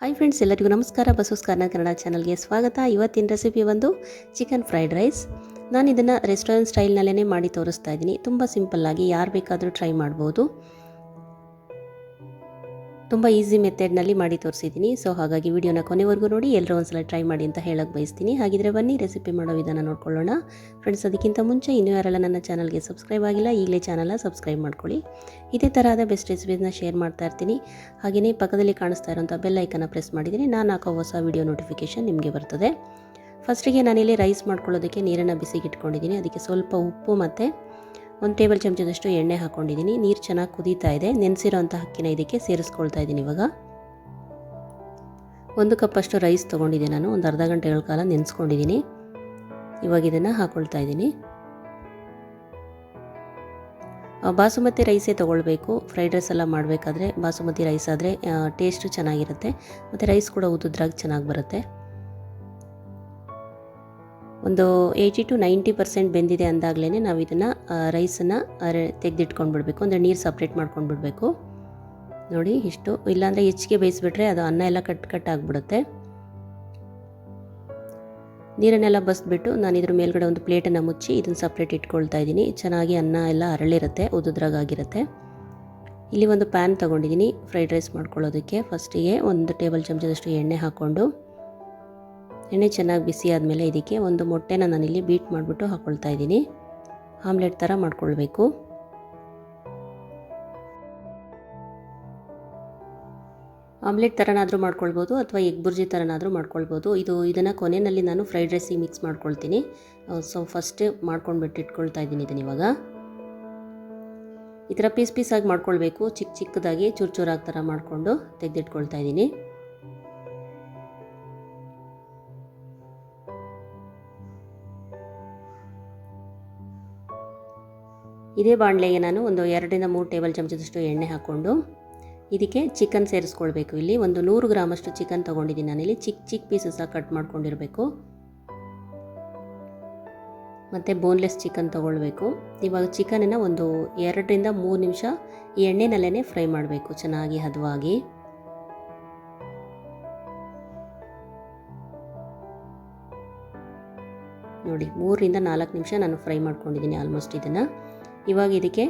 Hi friends, ಎಲ್ಲರಿಗೂ ನಮಸ್ಕಾರ. ಬಸವಸ್ corner Kannada ಚಾನಲ್ಗೆ ಸ್ವಾಗತ. ಇವತ್ತಿನ ರೆಸಿಪಿ ಒಂದು ಚಿಕನ್ ಫ್ರೈಡ್ ರೈಸ್. ನಾನು ಇದನ್ನು ರೆಸ್ಟೋರೆಂಟ್ ಸ್ಟೈಲ್ನಲ್ಲೇ ಮಾಡಿ ತೋರಿಸ್ತಾ ಇದ್ದೀನಿ. ತುಂಬ ಸಿಂಪಲ್ಲಾಗಿ ಯಾರು ಬೇಕಾದರೂ ಟ್ರೈ ಮಾಡ್ಬೋದು. ತುಂಬ ಈಸಿ ಮೆಥಡ್ನಲ್ಲಿ ಮಾಡಿ ತೋರಿಸಿದ್ದೀನಿ. ಸೊ ಹಾಗಾಗಿ ವಿಡಿಯೋನ ಕೊನೆವರೆಗೂ ನೋಡಿ, ಎಲ್ಲರೂ ಒಂದ್ಸಲ ಟ್ರೈ ಮಾಡಿ ಅಂತ ಹೇಳಕ್ಕೆ ಬಯಸ್ತೀನಿ. ಹಾಗಿದ್ರೆ ಬನ್ನಿ ರೆಸಿಪಿ ಮಾಡೋ ವಿಧಾನ ನೋಡ್ಕೊಳ್ಳೋಣ. ಫ್ರೆಂಡ್ಸ್, ಅದಕ್ಕಿಂತ ಮುಂಚೆ ಇನ್ನೂ ಯಾರೆಲ್ಲ ನನ್ನ ಚಾನಲ್ಗೆ ಸಬ್ಸ್ಕ್ರೈಬ್ ಆಗಿಲ್ಲ, ಈಗಲೇ ಚಾನಲ್ನ ಸಬ್ಸ್ಕ್ರೈಬ್ ಮಾಡ್ಕೊಳ್ಳಿ. ಇದೇ ಥರದ ಬೆಸ್ಟ್ ರೆಸಿಪೀಸ್ನ ಶೇರ್ ಮಾಡ್ತಾ ಇರ್ತೀನಿ. ಹಾಗೆಯೇ ಪಕ್ಕದಲ್ಲಿ ಕಾಣಿಸ್ತಾ ಇರೋಂಥ ಬೆಲ್ ಐಕನ್ನ ಪ್ರೆಸ್ ಮಾಡಿದರೆ ನಾನು ಹಾಕೋ ಹೊಸ ವಿಡಿಯೋ ನೋಟಿಫಿಕೇಷನ್ ನಿಮಗೆ ಬರ್ತದೆ. ಫಸ್ಟಿಗೆ ನಾನಿಲ್ಲಿ ರೈಸ್ ಮಾಡ್ಕೊಳ್ಳೋದಕ್ಕೆ ನೀರನ್ನು ಬಿಸಿಗೆ ಇಟ್ಕೊಂಡಿದ್ದೀನಿ. ಅದಕ್ಕೆ ಸ್ವಲ್ಪ ಉಪ್ಪು ಮತ್ತು 1 ಟೇಬಲ್ ಚಮಚದಷ್ಟು ಎಣ್ಣೆ ಹಾಕ್ಕೊಂಡಿದ್ದೀನಿ. ನೀರು ಚೆನ್ನಾಗಿ ಕುದೀತಾ ಇದೆ. ನೆನೆಸಿರೋಂಥ ಅಕ್ಕಿನ ಇದಕ್ಕೆ ಸೇರಿಸ್ಕೊಳ್ತಾ ಇದ್ದೀನಿ. ಇವಾಗ 1 ಕಪ್ಪಷ್ಟು ರೈಸ್ ತೊಗೊಂಡಿದ್ದೆ ನಾನು. ಒಂದು ಅರ್ಧ ಗಂಟೆಗಳ ಕಾಲ ನೆನೆಸ್ಕೊಂಡಿದ್ದೀನಿ. ಇವಾಗ ಇದನ್ನು ಹಾಕ್ಕೊಳ್ತಾ ಇದ್ದೀನಿ. ಬಾಸುಮತಿ ರೈಸೇ ತೊಗೊಳ್ಬೇಕು. ಫ್ರೈಡ್ ರೈಸ್ ಎಲ್ಲ ಮಾಡಬೇಕಾದ್ರೆ ಬಾಸುಮತಿ ರೈಸ್ ಆದರೆ ಟೇಸ್ಟು ಚೆನ್ನಾಗಿರುತ್ತೆ ಮತ್ತು ರೈಸ್ ಕೂಡ ಉದುದ್ರಾಗಿ ಚೆನ್ನಾಗಿ ಬರುತ್ತೆ. ಒಂದು 80 to 90% ಬೆಂದಿದೆ ಅಂದಾಗಲೇ ನಾವು ಇದನ್ನು ರೈಸನ್ನು ತೆಗೆದಿಟ್ಕೊಂಡ್ಬಿಡ್ಬೇಕು. ಅಂದರೆ ನೀರು ಸಪ್ರೇಟ್ ಮಾಡ್ಕೊಂಡ್ಬಿಡ್ಬೇಕು. ನೋಡಿ ಇಷ್ಟು, ಇಲ್ಲಾಂದರೆ ಹೆಚ್ಚಿಗೆ ಬೇಯಿಸ್ಬಿಟ್ರೆ ಅದು ಅನ್ನ ಎಲ್ಲ ಕಟ್ ಆಗಿಬಿಡುತ್ತೆ. ನೀರನ್ನೆಲ್ಲ ಬಸ್ಬಿಟ್ಟು ನಾನು ಇದ್ರ ಮೇಲ್ಗಡೆ ಒಂದು ಪ್ಲೇಟನ್ನು ಮುಚ್ಚಿ ಇದನ್ನು ಸಪ್ರೇಟ್ ಇಟ್ಕೊಳ್ತಾ ಇದ್ದೀನಿ. ಚೆನ್ನಾಗಿ ಅನ್ನ ಎಲ್ಲ ಅರಳಿರುತ್ತೆ, ಉದುದ್ರಾಗಿರುತ್ತೆ. ಇಲ್ಲಿ ಒಂದು ಪ್ಯಾನ್ ತೊಗೊಂಡಿದ್ದೀನಿ ಫ್ರೈಡ್ ರೈಸ್ ಮಾಡ್ಕೊಳ್ಳೋದಕ್ಕೆ. ಫಸ್ಟಿಗೆ 1 ಟೇಬಲ್ ಚಮಚದಷ್ಟು ಎಣ್ಣೆ ಹಾಕ್ಕೊಂಡು, ಎಣ್ಣೆ ಚೆನ್ನಾಗಿ ಬಿಸಿ ಆದಮೇಲೆ ಇದಕ್ಕೆ ಒಂದು ಮೊಟ್ಟೆನ ನಾನಿಲ್ಲಿ ಬೀಟ್ ಮಾಡಿಬಿಟ್ಟು ಹಾಕ್ಕೊಳ್ತಾ ಇದ್ದೀನಿ. ಆಮ್ಲೆಟ್ ಥರ ಮಾಡ್ಕೊಳ್ಬೇಕು. ಆಮ್ಲೆಟ್ ಥರನಾದರೂ ಮಾಡ್ಕೊಳ್ಬೋದು ಅಥವಾ ಎಗ್ ಬುರ್ಜಿ ಥರನಾದರೂ ಮಾಡ್ಕೊಳ್ಬೋದು. ಇದನ್ನು ಕೊನೆಯಲ್ಲಿ ನಾನು ಫ್ರೈಡ್ ರೈಸಿಗೆ ಮಿಕ್ಸ್ ಮಾಡ್ಕೊಳ್ತೀನಿ. ಸೊ ಫಸ್ಟ್ ಮಾಡ್ಕೊಂಡ್ಬಿಟ್ಟು ಇಟ್ಕೊಳ್ತಾ ಇದ್ದೀನಿ ಇದನ್ನು. ಇವಾಗ ಈ ಥರ ಪೀಸಾಗಿ ಮಾಡ್ಕೊಳ್ಬೇಕು. ಚಿಕ್ಕದಾಗಿ ಚೂರಾಗಿ ಥರ ಮಾಡಿಕೊಂಡು ತೆಗೆದಿಟ್ಕೊಳ್ತಾ ಇದ್ದೀನಿ. ಇದೇ ಬಾಣಲೆಗೆ ನಾನು ಒಂದು 2 ರಿಂದ 3 ಟೇಬಲ್ ಚಮಚದಷ್ಟು ಎಣ್ಣೆ ಹಾಕ್ಕೊಂಡು ಇದಕ್ಕೆ ಚಿಕನ್ ಸೇರಿಸ್ಕೊಳ್ಬೇಕು. ಇಲ್ಲಿ ಒಂದು 100 ಗ್ರಾಮಷ್ಟು ಚಿಕನ್ ತೊಗೊಂಡಿದ್ದೀನಿ ನಾನಿಲ್ಲಿ. ಚಿಕ್ಕ ಪೀಸಸ್ಸಾಗಿ ಕಟ್ ಮಾಡ್ಕೊಂಡಿರಬೇಕು. ಮತ್ತು ಬೋನ್ಲೆಸ್ ಚಿಕನ್ ತೊಗೊಳ್ಬೇಕು. ಇವಾಗ ಚಿಕನನ್ನು ಒಂದು 2 ರಿಂದ 3 ನಿಮಿಷ ಈ ಎಣ್ಣೆನಲ್ಲೇ ಫ್ರೈ ಮಾಡಬೇಕು, ಚೆನ್ನಾಗಿ ಹದವಾಗಿ. ನೋಡಿ 3 ರಿಂದ 4 ನಿಮಿಷ ನಾನು ಫ್ರೈ ಮಾಡ್ಕೊಂಡಿದ್ದೀನಿ ಆಲ್ಮೋಸ್ಟ್ ಇದನ್ನು. ಇವಾಗ ಇದಕ್ಕೆ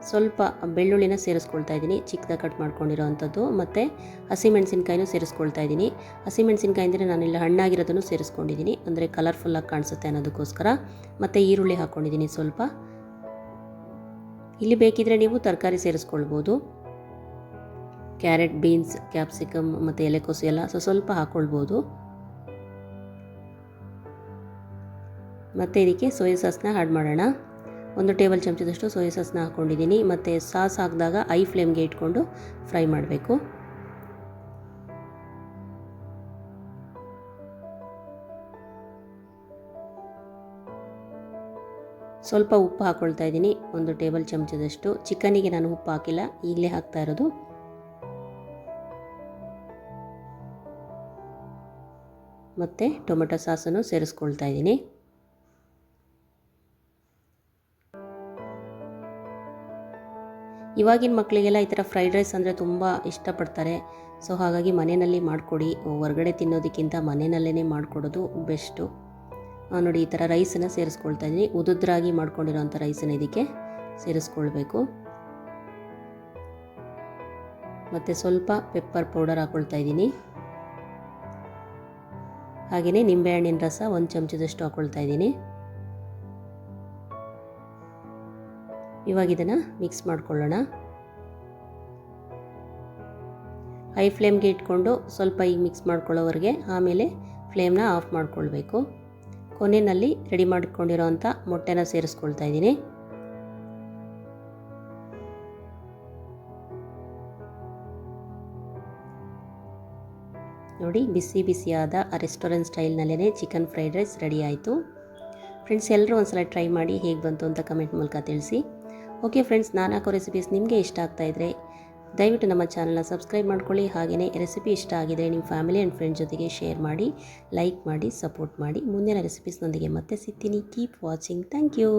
ಸ್ವಲ್ಪ ಬೆಳ್ಳುಳ್ಳಿನ ಸೇರಿಸ್ಕೊಳ್ತಾ ಇದ್ದೀನಿ, ಚಿಕ್ಕದಾಗಿ ಕಟ್ ಮಾಡ್ಕೊಂಡಿರೋ ಅಂಥದ್ದು. ಮತ್ತು ಹಸಿಮೆಣಸಿನ್ಕಾಯಿನೂ ಸೇರಿಸ್ಕೊಳ್ತಾ ಇದ್ದೀನಿ. ಹಸಿಮೆಣಸಿನ್ಕಾಯಿ ಅಂದರೆ ನಾನಿಲ್ಲಿ ಹಣ್ಣಾಗಿರೋದನ್ನು ಸೇರಿಸ್ಕೊಂಡಿದ್ದೀನಿ, ಅಂದರೆ ಕಲರ್ಫುಲ್ಲಾಗಿ ಕಾಣಿಸುತ್ತೆ ಅನ್ನೋದಕ್ಕೋಸ್ಕರ. ಮತ್ತು ಈರುಳ್ಳಿ ಹಾಕ್ಕೊಂಡಿದ್ದೀನಿ ಸ್ವಲ್ಪ. ಇಲ್ಲಿ ಬೇಕಿದ್ರೆ ನೀವು ತರಕಾರಿ ಸೇರಿಸ್ಕೊಳ್ಬೋದು. ಕ್ಯಾರೆಟ್, ಬೀನ್ಸ್, ಕ್ಯಾಪ್ಸಿಕಮ್ ಮತ್ತು ಎಲೆಕೋಸು ಎಲ್ಲ ಸ್ವಲ್ಪ ಹಾಕ್ಕೊಳ್ಬೋದು. ಮತ್ತು ಇದಕ್ಕೆ ಸೋಯಾ ಸಾಸ್ನ ಆ್ಯಡ್ ಮಾಡೋಣ. 1 ಟೇಬಲ್ ಚಮಚದಷ್ಟು ಸೋಯಾ ಸಾಸ್ನ ಹಾಕ್ಕೊಂಡಿದ್ದೀನಿ. ಮತ್ತು ಸಾಸ್ ಹಾಕಿದಾಗ ಐ ಫ್ಲೇಮ್ಗೆ ಇಟ್ಕೊಂಡು ಫ್ರೈ ಮಾಡಬೇಕು. ಸ್ವಲ್ಪ ಉಪ್ಪು ಹಾಕ್ಕೊಳ್ತಾ ಇದ್ದೀನಿ, 1 ಟೇಬಲ್ ಚಮಚದಷ್ಟು. ಚಿಕನಿಗೆ ನಾನು ಉಪ್ಪು ಹಾಕಿಲ್ಲ, ಈಗಲೇ ಹಾಕ್ತಾ ಇರೋದು. ಮತ್ತು ಟೊಮೆಟೊ ಸಾಸನ್ನು ಸೇರಿಸ್ಕೊಳ್ತಾ ಇದ್ದೀನಿ. ಇವಾಗಿನ ಮಕ್ಕಳಿಗೆಲ್ಲ ಈ ಥರ ಫ್ರೈಡ್ ರೈಸ್ ಅಂದರೆ ತುಂಬ ಇಷ್ಟಪಡ್ತಾರೆ. ಸೊ ಹಾಗಾಗಿ ಮನೆಯಲ್ಲಿ ಮಾಡಿಕೊಡಿ. ಹೊರಗಡೆ ತಿನ್ನೋದಕ್ಕಿಂತ ಮನೆಯಲ್ಲೇ ಮಾಡಿಕೊಡೋದು ಬೆಸ್ಟು. ನೋಡಿ ಈ ಥರ ರೈಸನ್ನು ಸೇರಿಸ್ಕೊಳ್ತಾ ಇದ್ದೀನಿ. ಉದುದ್ರಾಗಿ ಮಾಡ್ಕೊಂಡಿರೋಂಥ ರೈಸನ್ನು ಇದಕ್ಕೆ ಸೇರಿಸ್ಕೊಳ್ಬೇಕು. ಮತ್ತು ಸ್ವಲ್ಪ ಪೆಪ್ಪರ್ ಪೌಡರ್ ಹಾಕ್ಕೊಳ್ತಾ ಇದ್ದೀನಿ. ಹಾಗೆಯೇ ನಿಂಬೆಹಣ್ಣಿನ ರಸ 1 ಚಮಚದಷ್ಟು ಹಾಕ್ಕೊಳ್ತಾ ಇದ್ದೀನಿ. ಇವಾಗ ಇದನ್ನು ಮಿಕ್ಸ್ ಮಾಡ್ಕೊಳ್ಳೋಣ. ಹೈ ಫ್ಲೇಮ್ಗೆ ಇಟ್ಕೊಂಡು ಸ್ವಲ್ಪ ಈಗ ಮಿಕ್ಸ್ ಮಾಡ್ಕೊಳ್ಳೋವರೆಗೆ, ಆಮೇಲೆ ಫ್ಲೇಮ್ನ ಆಫ್ ಮಾಡ್ಕೊಳ್ಬೇಕು. ಕೊನೆಯಲ್ಲಿ ರೆಡಿ ಮಾಡ್ಕೊಂಡಿರೋ ಅಂಥ ಮೊಟ್ಟೆನ ಸೇರಿಸ್ಕೊಳ್ತಾ ಇದ್ದೀನಿ. ನೋಡಿ ಬಿಸಿಯಾದ ರೆಸ್ಟೋರೆಂಟ್ ಸ್ಟೈಲ್ನಲ್ಲೇ ಚಿಕನ್ ಫ್ರೈಡ್ ರೈಸ್ ರೆಡಿ ಆಯಿತು. ಫ್ರೆಂಡ್ಸ್, ಎಲ್ಲರೂ ಒಂದ್ಸಲ ಟ್ರೈ ಮಾಡಿ ಹೇಗೆ ಬಂತು ಅಂತ ಕಮೆಂಟ್ ಮೂಲಕ ತಿಳಿಸಿ. ಓಕೆ ಫ್ರೆಂಡ್ಸ್, ನಾನು ಹಾಕೋ ರೆಸಿಪೀಸ್ ನಿಮಗೆ ಇಷ್ಟ ಆಗ್ತಾಯಿದ್ರೆ ದಯವಿಟ್ಟು ನಮ್ಮ ಚಾನಲ್ನ ಸಬ್ಸ್ಕ್ರೈಬ್ ಮಾಡ್ಕೊಳ್ಳಿ. ಹಾಗೆಯೇ ರೆಸಿಪಿ ಇಷ್ಟ ಆಗಿದರೆ ನಿಮ್ಮ ಫ್ಯಾಮಿಲಿ ಆ್ಯಂಡ್ ಫ್ರೆಂಡ್ಸ್ ಜೊತೆಗೆ ಶೇರ್ ಮಾಡಿ, ಲೈಕ್ ಮಾಡಿ, ಸಪೋರ್ಟ್ ಮಾಡಿ. ಮುಂದಿನ ರೆಸಿಪೀಸ್ನೊಂದಿಗೆ ಮತ್ತೆ ಸಿಗ್ತೀನಿ. Keep watching. Thank you.